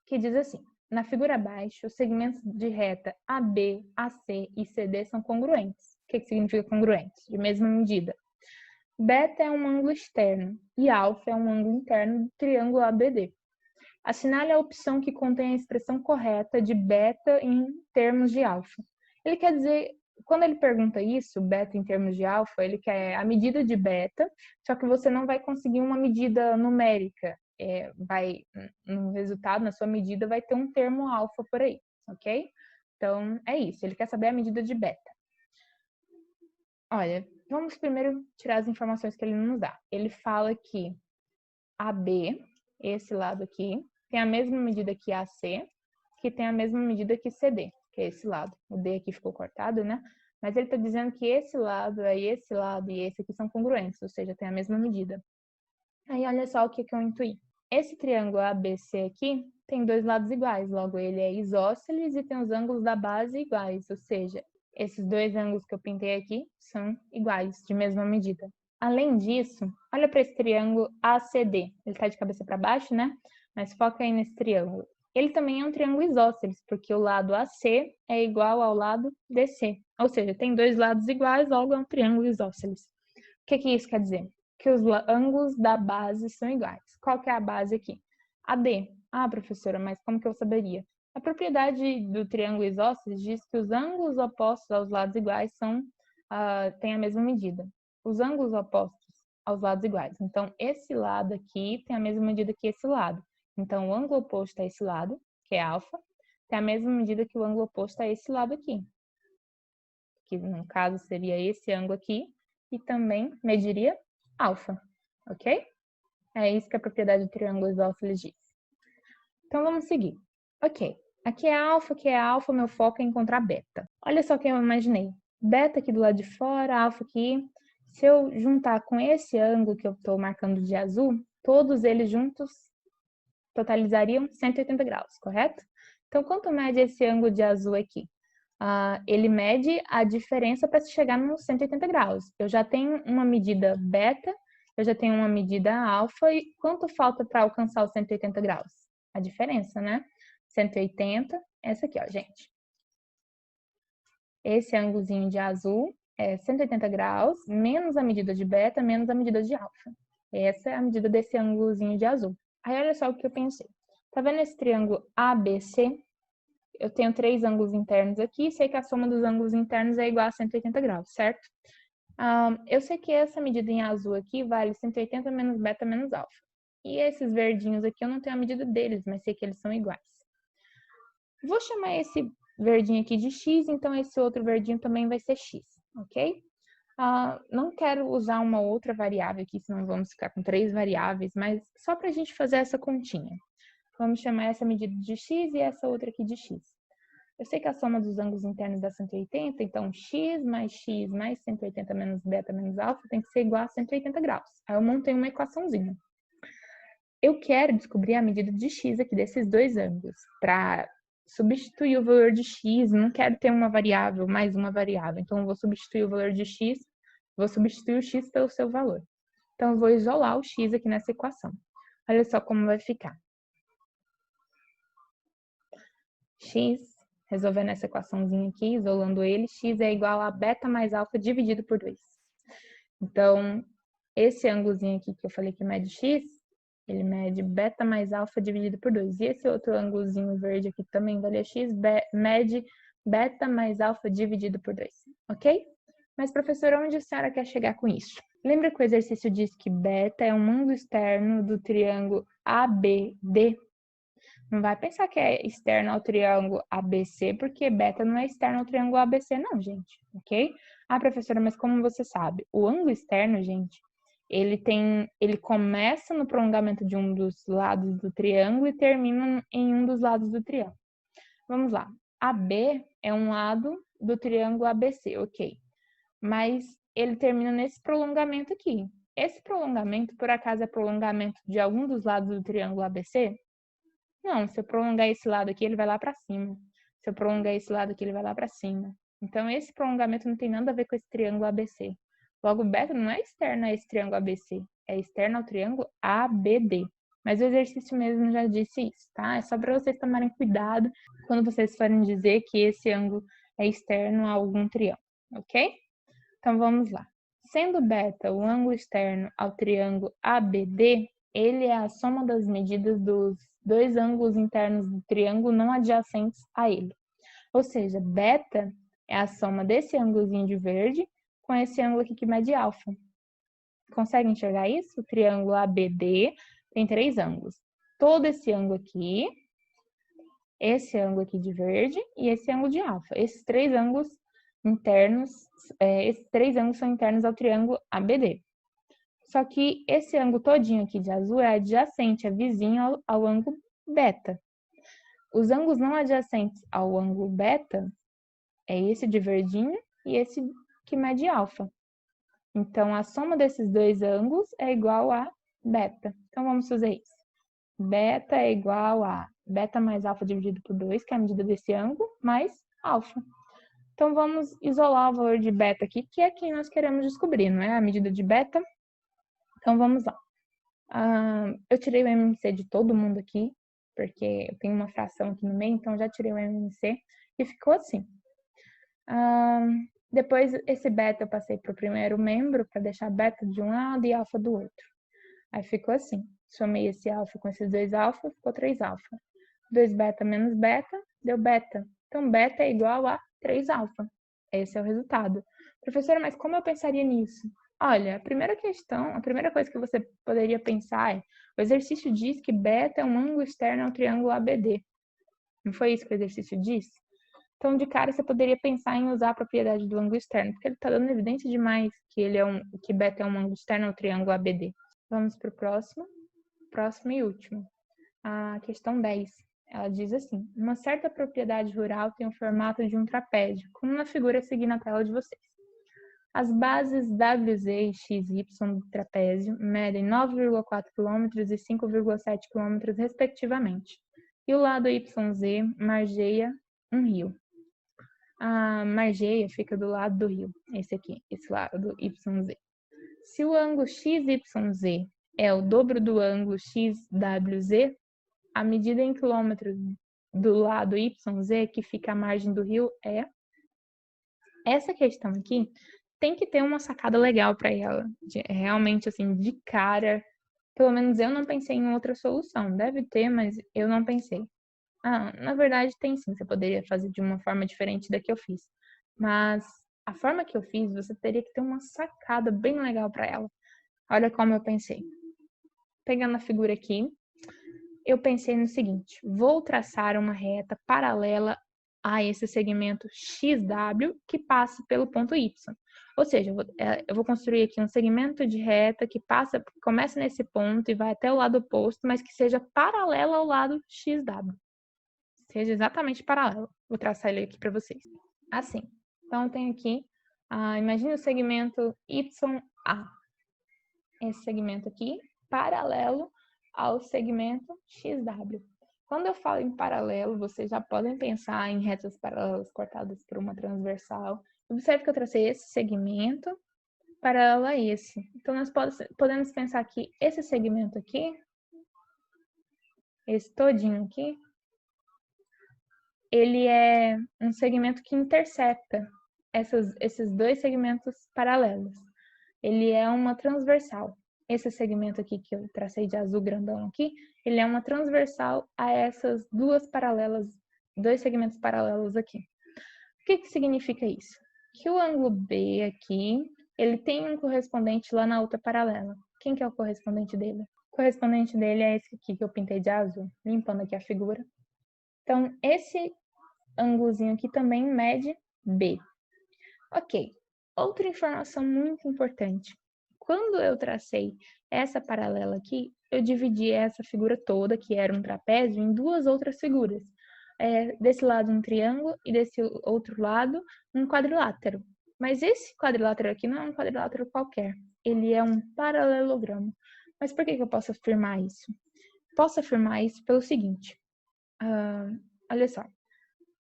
que diz assim: na figura abaixo, os segmentos de reta AB, AC e CD são congruentes. O que significa congruentes? De mesma medida. Beta é um ângulo externo e alfa é um ângulo interno do triângulo ABD. Assinale a opção que contém a expressão correta de beta em termos de alfa. Ele quer dizer, quando ele pergunta isso, beta em termos de alfa, ele quer a medida de beta, só que você não vai conseguir uma medida numérica. No resultado, na sua medida, vai ter um termo alfa por aí, ok? Então, é isso. Ele quer saber a medida de beta. Olha, vamos primeiro tirar as informações que ele nos dá. Ele fala que AB, esse lado aqui, tem a mesma medida que AC, que tem a mesma medida que CD, que é esse lado. O D aqui ficou cortado, né? Mas ele está dizendo que esse lado e esse aqui são congruentes, ou seja, tem a mesma medida. Aí, olha só o que eu intuí. Esse triângulo ABC aqui tem dois lados iguais, logo ele é isósceles e tem os ângulos da base iguais, ou seja, esses dois ângulos que eu pintei aqui são iguais, de mesma medida. Além disso, olha para esse triângulo ACD. Ele está de cabeça para baixo, né? Mas foca aí nesse triângulo. Ele também é um triângulo isósceles, porque o lado AC é igual ao lado DC. Ou seja, tem dois lados iguais, logo é um triângulo isósceles. O que isso quer dizer? Que os ângulos da base são iguais. Qual que é a base aqui? AD. Ah, professora, mas como que eu saberia? A propriedade do triângulo isósceles diz que os ângulos opostos aos lados iguais têm a mesma medida. Os ângulos opostos aos lados iguais. Então, esse lado aqui tem a mesma medida que esse lado. Então, o ângulo oposto a esse lado, que é alfa, tem a mesma medida que o ângulo oposto a esse lado aqui. Que, no caso, seria esse ângulo aqui. E também mediria alfa, ok? É isso que a propriedade do triângulo isósceles diz. Então, vamos seguir. Ok, aqui é alfa, meu foco é encontrar beta. Olha só o que eu imaginei. Beta aqui do lado de fora, alfa aqui. Se eu juntar com esse ângulo que eu estou marcando de azul, todos eles juntos totalizariam 180 graus, correto? Então, quanto mede esse ângulo de azul aqui? Ele mede a diferença para se chegar nos 180 graus. Eu já tenho uma medida beta, eu já tenho uma medida alfa, e quanto falta para alcançar os 180 graus? A diferença, né? 180, essa aqui, ó, gente. Esse ângulozinho de azul é 180 graus, menos a medida de beta, menos a medida de alfa. Essa é a medida desse ângulozinho de azul. Aí, olha só o que eu pensei. Tá vendo esse triângulo ABC? Eu tenho três ângulos internos aqui, sei que a soma dos ângulos internos é igual a 180 graus, certo? Eu sei que essa medida em azul aqui vale 180 menos beta menos alfa. E esses verdinhos aqui eu não tenho a medida deles, mas sei que eles são iguais. Vou chamar esse verdinho aqui de x, então esse outro verdinho também vai ser x, ok? Não quero usar uma outra variável aqui, senão vamos ficar com três variáveis, mas só para a gente fazer essa continha. Vamos chamar essa medida de x e essa outra aqui de x. Eu sei que a soma dos ângulos internos dá 180, então x mais 180 menos beta menos alfa tem que ser igual a 180 graus. Aí eu montei uma equaçãozinha. Eu quero descobrir a medida de x aqui desses dois ângulos. Para substituir o valor de x, não quero ter uma variável mais uma variável. Então, eu vou substituir o valor de x, vou substituir o x pelo seu valor. Então, eu vou isolar o x aqui nessa equação. Olha só como vai ficar. X, resolvendo essa equaçãozinha aqui, isolando ele, x é igual a beta mais alfa dividido por 2. Então, esse ângulozinho aqui que eu falei que mede x, ele mede beta mais alfa dividido por 2. E esse outro ângulozinho verde aqui também vale x, mede beta mais alfa dividido por 2, ok? Mas, professora, onde a senhora quer chegar com isso? Lembra que o exercício diz que beta é um ângulo externo do triângulo ABD? Não vai pensar que é externo ao triângulo ABC, porque beta não é externo ao triângulo ABC, não, gente, ok? Professora, mas como você sabe? O ângulo externo, gente, ele começa no prolongamento de um dos lados do triângulo e termina em um dos lados do triângulo. Vamos lá. AB é um lado do triângulo ABC, ok. Mas ele termina nesse prolongamento aqui. Esse prolongamento, por acaso, é prolongamento de algum dos lados do triângulo ABC? Não, se eu prolongar esse lado aqui, ele vai lá para cima. Se eu prolongar esse lado aqui, ele vai lá para cima. Então, esse prolongamento não tem nada a ver com esse triângulo ABC. Logo, beta não é externo a esse triângulo ABC, é externo ao triângulo ABD. Mas o exercício mesmo já disse isso, tá? É só para vocês tomarem cuidado quando vocês forem dizer que esse ângulo é externo a algum triângulo, ok? Então, vamos lá. Sendo beta o ângulo externo ao triângulo ABD, ele é a soma das medidas dos dois ângulos internos do triângulo não adjacentes a ele. Ou seja, beta é a soma desse ângulozinho de verde com esse ângulo aqui que mede alfa. Consegue enxergar isso? O triângulo ABD tem 3 ângulos. Todo esse ângulo aqui, esse ângulo aqui de verde e esse ângulo de alfa. Esses 3 ângulos internos, esses 3 ângulos são internos ao triângulo ABD. Só que esse ângulo todinho aqui de azul é adjacente, é vizinho ao ângulo beta. Os ângulos não adjacentes ao ângulo beta é esse de verdinho e esse que mede alfa. Então, a soma desses dois ângulos é igual a beta. Então, vamos fazer isso. Beta é igual a beta mais alfa dividido por 2, que é a medida desse ângulo, mais alfa. Então, vamos isolar o valor de beta aqui, que é quem nós queremos descobrir, não é? A medida de beta. Então, vamos lá. Eu tirei o MMC de todo mundo aqui, porque eu tenho uma fração aqui no meio, então já tirei o MMC e ficou assim. Depois, esse beta eu passei para o primeiro membro, para deixar beta de um lado e alfa do outro. Aí ficou assim. Somei esse alfa com esses dois alfa, ficou 3 alfa. 2 beta menos beta, deu beta. Então, beta é igual a 3 alfa. Esse é o resultado. Professora, mas como eu pensaria nisso? Olha, a primeira coisa que você poderia pensar é, o exercício diz que beta é um ângulo externo ao triângulo ABD. Não foi isso que o exercício disse? Então, de cara, você poderia pensar em usar a propriedade do ângulo externo, porque ele está dando evidência demais que beta é um ângulo externo ao triângulo ABD. Vamos para o próximo e último. A questão 10. Ela diz assim: uma certa propriedade rural tem o formato de um trapézio, como na figura a seguir na tela de vocês. As bases WZ e XY do trapézio medem 9,4 km e 5,7 km, respectivamente. E o lado YZ margeia um rio. A margeia fica do lado do rio, esse lado YZ. Se o ângulo XYZ é o dobro do ângulo XWZ, a medida em quilômetros do lado YZ, que fica à margem do rio, é... Essa questão aqui tem que ter uma sacada legal para ela. Realmente, assim, de cara, pelo menos eu não pensei em outra solução. Deve ter, mas eu não pensei. Na verdade tem sim, você poderia fazer de uma forma diferente da que eu fiz. Mas a forma que eu fiz, você teria que ter uma sacada bem legal para ela. Olha como eu pensei. Pegando a figura aqui, eu pensei no seguinte: vou traçar uma reta paralela a esse segmento XW que passa pelo ponto Y. Ou seja, eu vou construir aqui um segmento de reta que começa nesse ponto e vai até o lado oposto, mas que seja paralelo ao lado XW. Seja exatamente paralelo. Vou traçar ele aqui para vocês. Assim. Então, eu tenho aqui, imagine o segmento YA. Esse segmento aqui, paralelo ao segmento XW. Quando eu falo em paralelo, vocês já podem pensar em retas paralelas cortadas por uma transversal. Observe que eu tracei esse segmento paralelo a esse. Então, nós podemos pensar que esse segmento aqui, esse todinho aqui, ele é um segmento que intercepta esses dois segmentos paralelos. Ele é uma transversal. Esse segmento aqui que eu tracei de azul grandão aqui, ele é uma transversal a essas dois segmentos paralelos aqui. O que significa isso? Que o ângulo B aqui, ele tem um correspondente lá na outra paralela. Quem que é o correspondente dele? O correspondente dele é esse aqui que eu pintei de azul, limpando aqui a figura. Então, esse ângulozinho aqui também mede B. Ok. Outra informação muito importante. Quando eu tracei essa paralela aqui, eu dividi essa figura toda, que era um trapézio, em duas outras figuras. Desse lado um triângulo e desse outro lado um quadrilátero. Mas esse quadrilátero aqui não é um quadrilátero qualquer. Ele é um paralelogramo. Mas por que eu posso afirmar isso? Posso afirmar isso pelo seguinte. Olha só.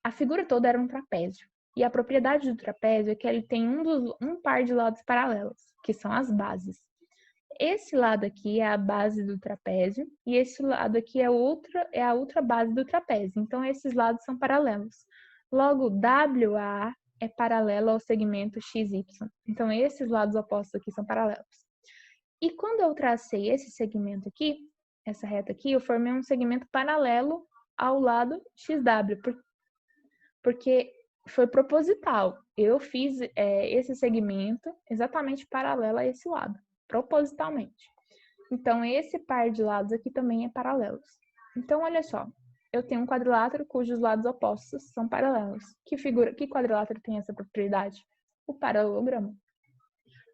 A figura toda era um trapézio. E a propriedade do trapézio é que ele tem um par de lados paralelos, que são as bases. Esse lado aqui é a base do trapézio e esse lado aqui é a outra base do trapézio. Então, esses lados são paralelos. Logo, WA é paralelo ao segmento XY. Então, esses lados opostos aqui são paralelos. E quando eu tracei esse segmento aqui, essa reta aqui, eu formei um segmento paralelo ao lado XW, porque foi proposital. Eu fiz esse segmento exatamente paralelo a esse lado, propositalmente. Então, esse par de lados aqui também é paralelos. Então, olha só, eu tenho um quadrilátero cujos lados opostos são paralelos. Que quadrilátero tem essa propriedade? O paralelogramo.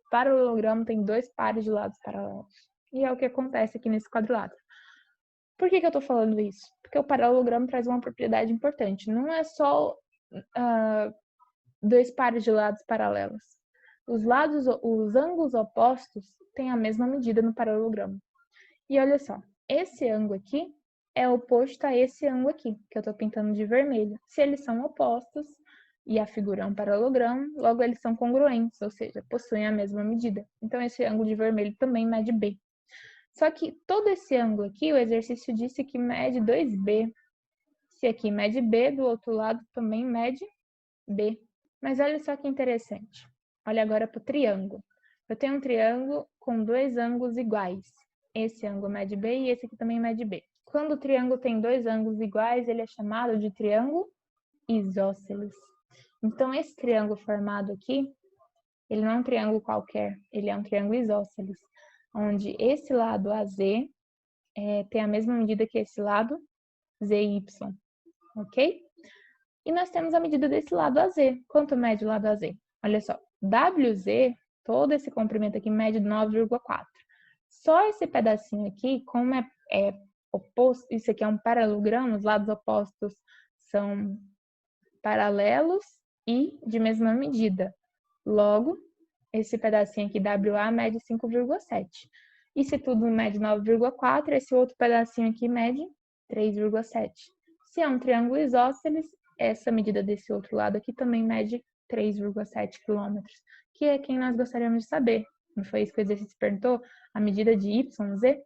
O paralelogramo tem dois pares de lados paralelos. E é o que acontece aqui nesse quadrilátero. Por que eu estou falando isso? Porque o paralelogramo traz uma propriedade importante. Não é só dois pares de lados paralelos. Os ângulos opostos têm a mesma medida no paralelogramo. E olha só, esse ângulo aqui é oposto a esse ângulo aqui, que eu estou pintando de vermelho. Se eles são opostos e a figura é um paralelogramo, logo eles são congruentes, ou seja, possuem a mesma medida. Então, esse ângulo de vermelho também mede B. Só que todo esse ângulo aqui, o exercício disse que mede 2B. Se aqui mede B, do outro lado também mede B. Mas olha só que interessante. Olha agora para o triângulo. Eu tenho um triângulo com dois ângulos iguais. Esse ângulo mede B e esse aqui também mede B. Quando o triângulo tem dois ângulos iguais, ele é chamado de triângulo isósceles. Então, esse triângulo formado aqui, ele não é um triângulo qualquer, ele é um triângulo isósceles, onde esse lado AZ tem a mesma medida que esse lado ZY, ok? E nós temos a medida desse lado AZ. Quanto mede o lado AZ? Olha só, WZ, todo esse comprimento aqui, mede 9,4. Só esse pedacinho aqui, como é oposto, isso aqui é um paralelogramo, os lados opostos são paralelos e de mesma medida. Logo, esse pedacinho aqui, WA, mede 5,7. E se tudo mede 9,4, esse outro pedacinho aqui mede 3,7. Se é um triângulo isósceles, essa medida desse outro lado aqui também mede 3,7 quilômetros, que é quem nós gostaríamos de saber. Não foi isso que o exercício perguntou? A medida de YZ?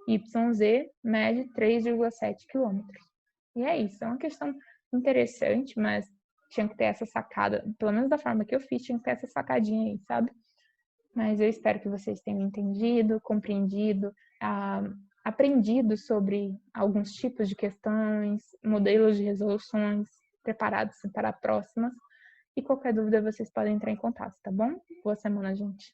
YZ mede 3,7 quilômetros. E é isso, é uma questão interessante, mas tinha que ter essa sacada, pelo menos da forma que eu fiz, tinha que ter essa sacadinha aí, sabe? Mas eu espero que vocês tenham entendido, compreendido, aprendido sobre alguns tipos de questões, modelos de resoluções, preparados para próximas. E qualquer dúvida, vocês podem entrar em contato, tá bom? Boa semana, gente!